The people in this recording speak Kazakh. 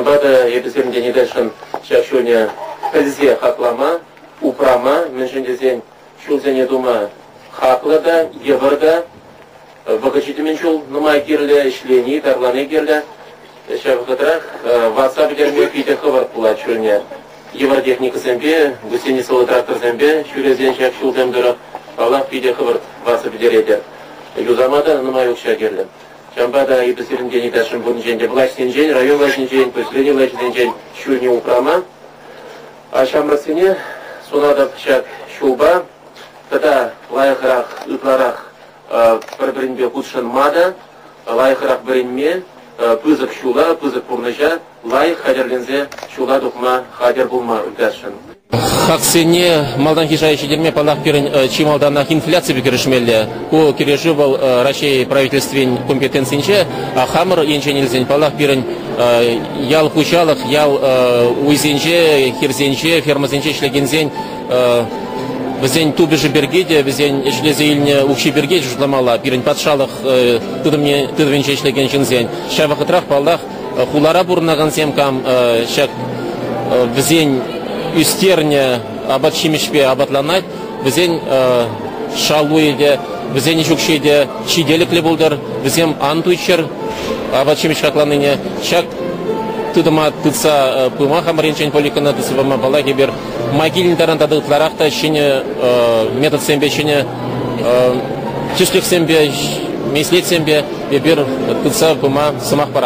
Чамбада еписерінде недешін шақшуне пілзе хақлама, упрама, меншіндезен шулзене дума хақлыда, евырда, вғычитымен шул нұмай керлі, ішлені, тарланы керлі, шабықытырақ ватсап дерме кейте қывырт бұлат шулне. Евар техника зәмбе, гусени солы трактор зәмбе, шулезен шақ шул зәмдірі, Аллах кейте қывырт ватсап дереді. Юзамада нұмай өкша керлі. Чамбада еписерінде недешін бұның женде властен жен, район властен жен, көсілені властен жен шулне упрама. А шамрасыне сонада пышак шулба, тада лайықырақ, үтларақ бір-бірінбе құтшын мада, лайықырақ бірінме, пызық шула, пызық бұрныжа, лайық қадерлензе шула дұқма қадер бұлма үлдәшін. Хақсене малдан хижайши дерме палақ керін чималданақ инфляция бекерішмелі. Ко кережі бұл Рашей правительствен компетенциинче, а хамыр енченелзен палақ керін ял хучалық, ял уйзенче, херзенче, фермазенче шлегензен бізден тубежі бергеде, бізден шлезейліне ұқши бергеде жұтламала, керін патшалық тыдвенче шлеген жынзен. Шавақытрақ палақ хулара бұрнаған земкам шак бізден үстерне абат шимешпе абатланать, бізден шалуеде, бізден жүкшеде чиделіклі болдар, бізден антуйчер абат шимеш хакланыне, шак тыдыма тыца пыма хамаренчен поликана тысывама балаге бер могильный тарантады тларахта шене метод сембе шене тюслих сембе, меслет сембе бер тыца пыма сымақ пара.